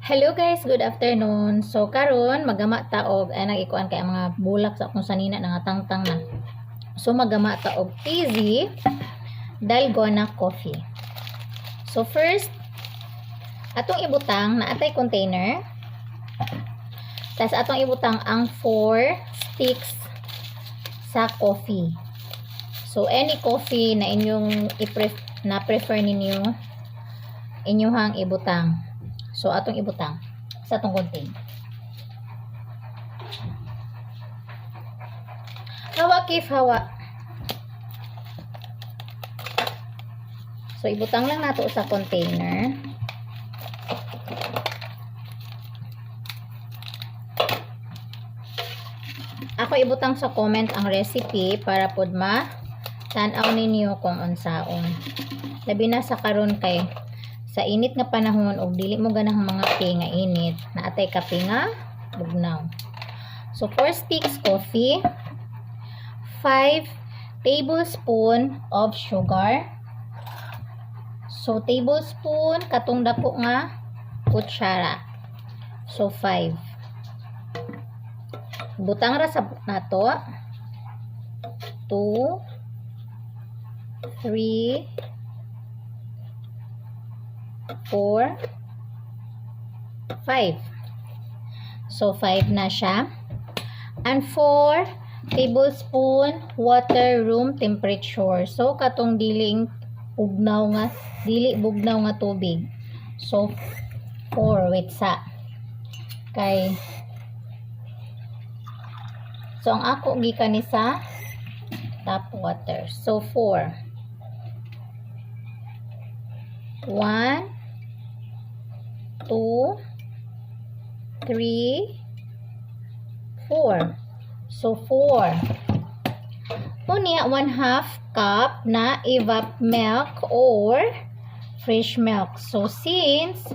Hello guys, good afternoon. So karon magama ta og ay nagikuan kay mga bulak sa akong sanina nga tangtang na. So magama ta og easy dalgona coffee. So first atong ibutang na atay container. Tas atong ibutang ang 4 sticks sa coffee. So any coffee na inyong prefer ninyo inyong ibutang. So, atong ibutang sa atong container. Hawa, Kif, hawa. So, ibutang lang nato sa container. Ako ibutang sa comment ang recipe para pod ma-tanaw ninyo kung unsaon. Labi na sa karon kay sa init nga panahon og dili mo ganang mga kape nga init na atay kape nga bugnaw. So 4 sticks coffee, 5 tablespoon of sugar. So tablespoon katong dako nga kutsara. So 5. Butang ra sa nato 2 3 4 5. So 5 na siya. And 4 tablespoon water room temperature. So katong dili bugnaw nga tubig. So 4 wait sa kay so ang ako gikan ni sa tap water. So 4 1 2 3 4. So 4. Unya 1/2 cup na evap milk or fresh milk. So since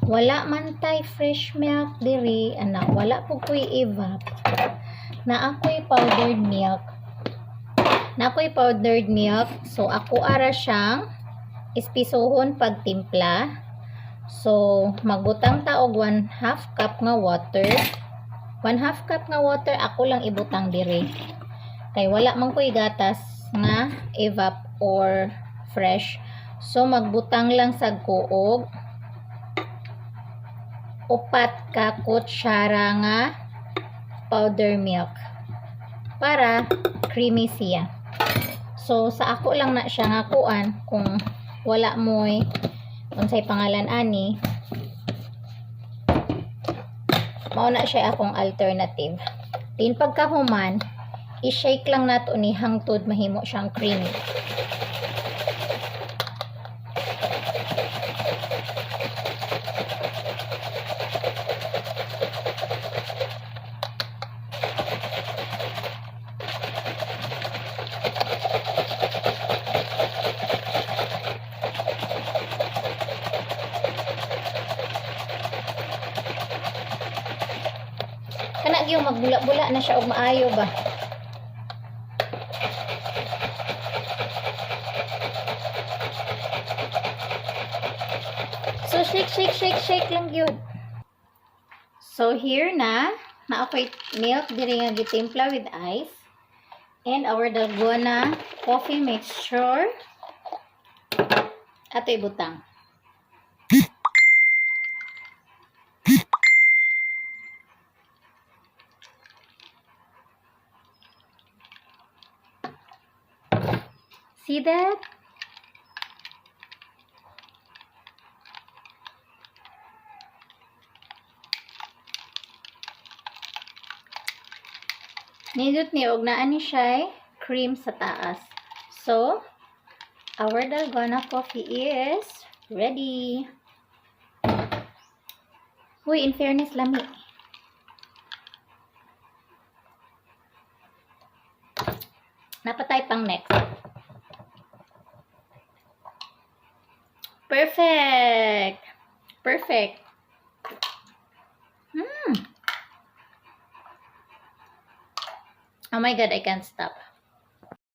wala man tay fresh milk diri ana wala po koy evap na ako'y powdered milk. So ako ara siyang ispisohon pag timpla. So magbutang ta og 1/2 cup nga water. 1/2 cup nga water ako lang ibutang diri. Kay wala man ko'y gatas nga evap or fresh. So magbutang lang sad ko og 4 ka kutsara nga powder milk para creamy siya. So sa ako lang na siya nga kuan kung wala mo'y unsay pangalan ani mao na siya akong alternative. Din pagkahuman i-shake lang nato ni hangtod mahimo siyang creamy. Kana gyud magbula-bula na siya og maayo ba. So shake lang gyud. So here na ako'y milk diri nga gitimpla with ice and our dalgona coffee mixture ato ibutang. See that? Nindot ni og naa ni siya cream sa taas. So, our dalgona coffee is ready. Uy, in fairness lami. Napatay pang next. Perfect. Oh my god, I can't stop.